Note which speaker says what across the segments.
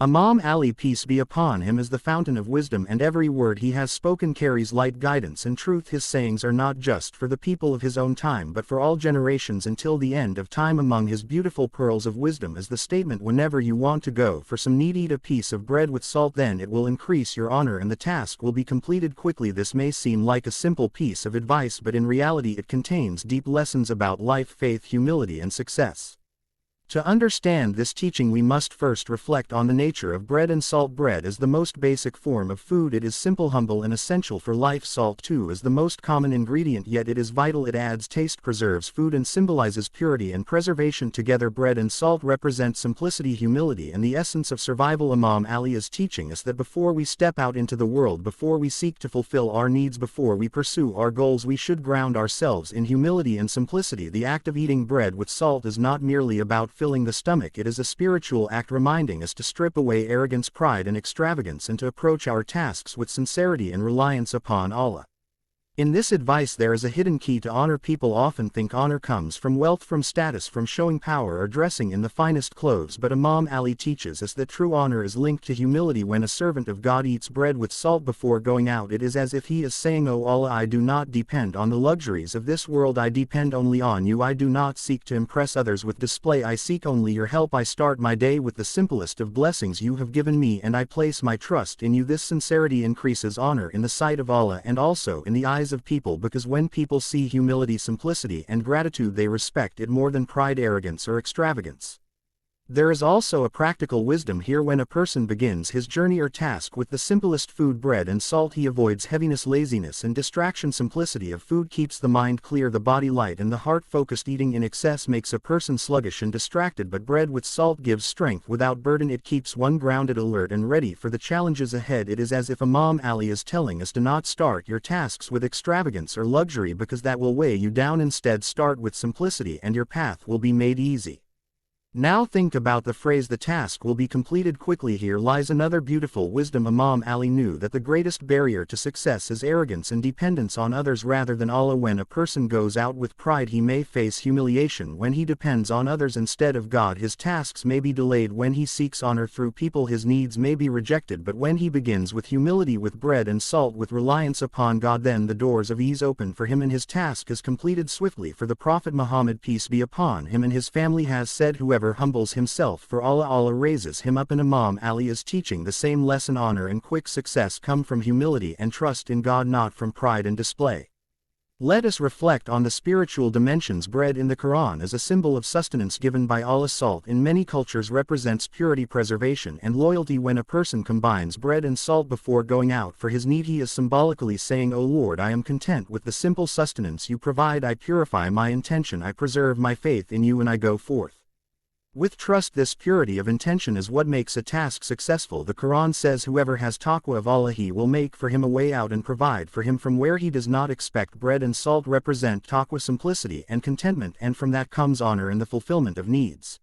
Speaker 1: Imam Ali, peace be upon him, is the fountain of wisdom, and every word he has spoken carries light, guidance, and truth. His sayings are not just for the people of his own time but for all generations until the end of time. Among his beautiful pearls of wisdom is the statement, whenever you want to go for some need, eat a piece of bread with salt, then it will increase your honor and the task will be completed quickly. This may seem like a simple piece of advice, but in reality it contains deep lessons about life, faith, humility, and success. To understand this teaching, we must first reflect on the nature of bread and salt. Bread is the most basic form of food. It is simple, humble, and essential for life. Salt too is the most common ingredient, yet it is vital. It adds taste, preserves food, and symbolizes purity and preservation. Together, bread and salt represent simplicity, humility, and the essence of survival. Imam Ali is teaching us that before we step out into the world, before we seek to fulfill our needs, before we pursue our goals, we should ground ourselves in humility and simplicity. The act of eating bread with salt is not merely about filling the stomach. It is a spiritual act reminding us to strip away arrogance, pride, and extravagance, and to approach our tasks with sincerity and reliance upon Allah. In this advice there is a hidden key to honor. People often think honor comes from wealth, from status, from showing power, or dressing in the finest clothes, but Imam Ali teaches us that true honor is linked to humility. When a servant of God eats bread with salt before going out, it is as if he is saying, "O Allah, I do not depend on the luxuries of this world. I depend only on you. I do not seek to impress others with display. I seek only your help. I start my day with the simplest of blessings you have given me, and I place my trust in you." This sincerity increases honor in the sight of Allah and also in the eyes of people, because when people see humility, simplicity, and gratitude, they respect it more than pride, arrogance, or extravagance. There is also a practical wisdom here. When a person begins his journey or task with the simplest food, bread and salt, he avoids heaviness, laziness, and distraction. Simplicity of food keeps the mind clear, the body light, and the heart focused. Eating in excess makes a person sluggish and distracted, but bread with salt gives strength without burden. It keeps one grounded, alert, and ready for the challenges ahead. It is as if Imam Ali is telling us to not start your tasks with extravagance or luxury, because that will weigh you down. Instead, start with simplicity and your path will be made easy. Now think about the phrase, "the task will be completed quickly." Here lies another beautiful wisdom. Imam Ali knew that the greatest barrier to success is arrogance and dependence on others rather than Allah. When a person goes out with pride, he may face humiliation. When he depends on others instead of God, his tasks may be delayed. When he seeks honor through people, his needs may be rejected. But when he begins with humility, with bread and salt, with reliance upon God, then the doors of ease open for him and his task is completed swiftly. For the Prophet Muhammad, peace be upon him, and his family has said, "Whoever humbles himself for Allah, Allah raises him up." And Imam Ali is teaching the same lesson. Honor and quick success come from humility and trust in God, not from pride and display. Let us reflect on the spiritual dimensions. Bread in the Quran is a symbol of sustenance given by Allah. Salt in many cultures represents purity, preservation, and loyalty. When a person combines bread and salt before going out for his need, he is symbolically saying, "O Lord, I am content with the simple sustenance you provide. I purify my intention, I preserve my faith in you, and I go forth with trust." This purity of intention is what makes a task successful. The Quran says, "Whoever has taqwa of Allah, he will make for him a way out and provide for him from where he does not expect." Bread and salt represent taqwa, simplicity, and contentment, and from that comes honor and the fulfillment of needs.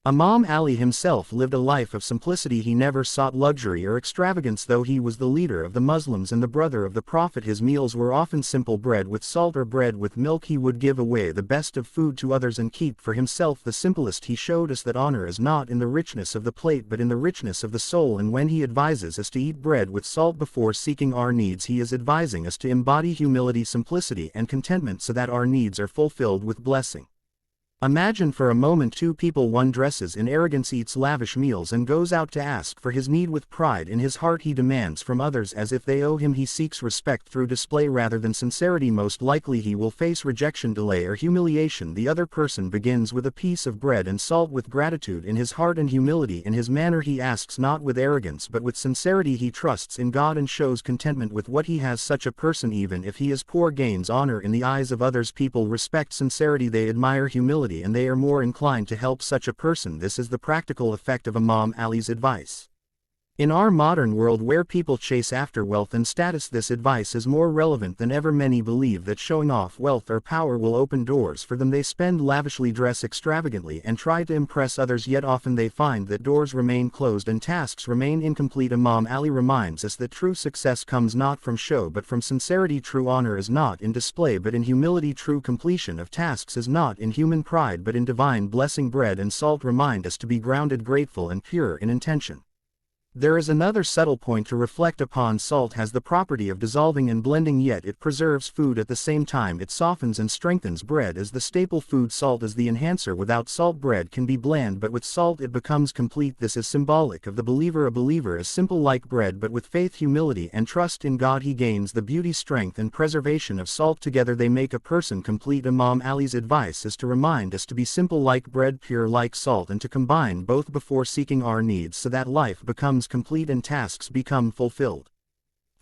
Speaker 1: Imam Ali himself lived a life of simplicity. He never sought luxury or extravagance. Though he was the leader of the Muslims and the brother of the Prophet, his meals were often simple: bread with salt or bread with milk. He would give away the best of food to others and keep for himself the simplest. He showed us that honor is not in the richness of the plate but in the richness of the soul. And when he advises us to eat bread with salt before seeking our needs, he is advising us to embody humility, simplicity, and contentment so that our needs are fulfilled with blessing. Imagine for a moment two people. One dresses in arrogance, eats lavish meals, and goes out to ask for his need with pride. In his heart he demands from others as if they owe him. He seeks respect through display rather than sincerity. Most likely he will face rejection, delay, or humiliation. The other person begins with a piece of bread and salt, with gratitude in his heart and humility in his manner. He asks not with arrogance but with sincerity. He trusts in God and shows contentment with what he has. Such a person, even if he is poor, gains honor in the eyes of others. People respect sincerity, they admire humility, and they are more inclined to help such a person. This is the practical effect of Imam Ali's advice. In our modern world where people chase after wealth and status, this advice is more relevant than ever. Many believe that showing off wealth or power will open doors for them. They spend lavishly, dress extravagantly, and try to impress others, yet often they find that doors remain closed and tasks remain incomplete. Imam Ali reminds us that true success comes not from show but from sincerity. True honor is not in display but in humility. True completion of tasks is not in human pride but in divine blessing. Bread and salt remind us to be grounded, grateful, and pure in intention. There is another subtle point to reflect upon. Salt has the property of dissolving and blending, yet it preserves food at the same time. It softens and strengthens bread as the staple food. Salt is the enhancer. Without salt, bread can be bland, but with salt it becomes complete. This is symbolic of the believer. A believer is simple like bread, but with faith, humility, and trust in God he gains the beauty, strength, and preservation of salt. Together they make a person complete. Imam Ali's advice is to remind us to be simple like bread, pure like salt, and to combine both before seeking our needs so that life becomes complete and tasks become fulfilled.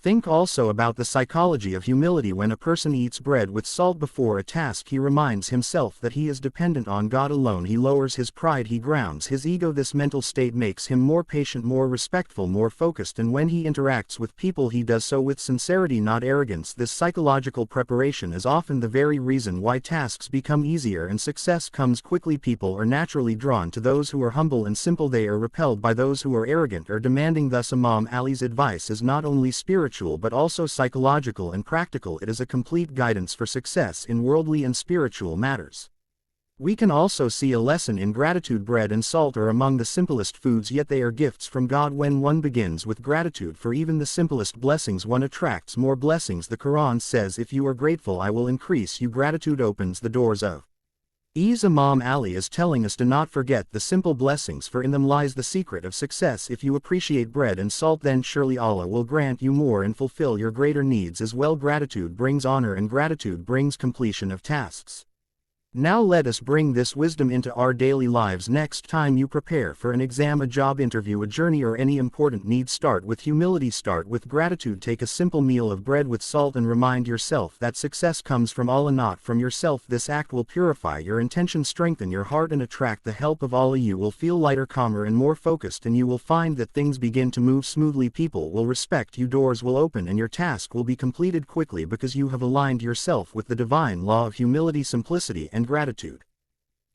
Speaker 1: Think also about the psychology of humility. When a person eats bread with salt before a task, he reminds himself that he is dependent on God alone. He lowers his pride, he grounds his ego. This mental state makes him more patient, more respectful, more focused, and when he interacts with people he does so with sincerity, not arrogance. This psychological preparation is often the very reason why tasks become easier and success comes quickly. People are naturally drawn to those who are humble and simple. They are repelled by those who are arrogant or demanding. Thus Imam Ali's advice is not only spiritual but also psychological and practical. It is a complete guidance for success in worldly and spiritual matters. We can also see a lesson in gratitude. Bread and salt are among the simplest foods, yet they are gifts from God. When one begins with gratitude for even the simplest blessings, one attracts more blessings. The Quran says, "If you are grateful, I will increase you." Gratitude opens the doors of ease. Imam Ali is telling us to not forget the simple blessings, for in them lies the secret of success. If you appreciate bread and salt, then surely Allah will grant you more and fulfill your greater needs as well. Gratitude brings honor, and gratitude brings completion of tasks. Now let us bring this wisdom into our daily lives. Next time you prepare for an exam, a job interview, a journey, or any important need, start with humility. Start with gratitude. Take a simple meal of bread with salt and remind yourself that success comes from Allah, not from yourself. This act will purify your intention, strengthen your heart, and attract the help of Allah. You will feel lighter, calmer, and more focused, and you will find that things begin to move smoothly. People will respect you, doors will open, and your task will be completed quickly because you have aligned yourself with the divine law of humility, simplicity, and gratitude.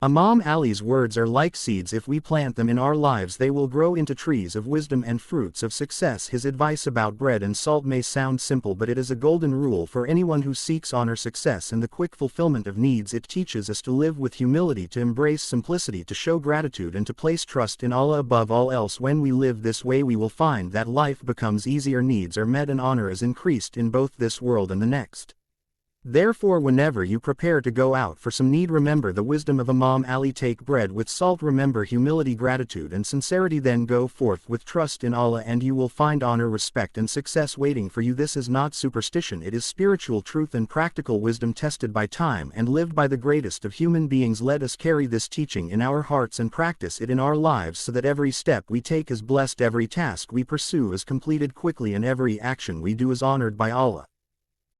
Speaker 1: Imam Ali's words are like seeds. If we plant them in our lives, they will grow into trees of wisdom and fruits of success. His advice about bread and salt may sound simple, but it is a golden rule for anyone who seeks honor, success, and the quick fulfillment of needs. It teaches us to live with humility, to embrace simplicity, to show gratitude, and to place trust in Allah above all else. When we live this way, we will find that life becomes easier, needs are met, and honor is increased in both this world and the next. Therefore, whenever you prepare to go out for some need, remember the wisdom of Imam Ali. Take bread with salt, remember humility, gratitude, and sincerity, then go forth with trust in Allah, and you will find honor, respect, and success waiting for you. This is not superstition, it is spiritual truth and practical wisdom tested by time and lived by the greatest of human beings. Let us carry this teaching in our hearts and practice it in our lives so that every step we take is blessed, every task we pursue is completed quickly, and every action we do is honored by Allah.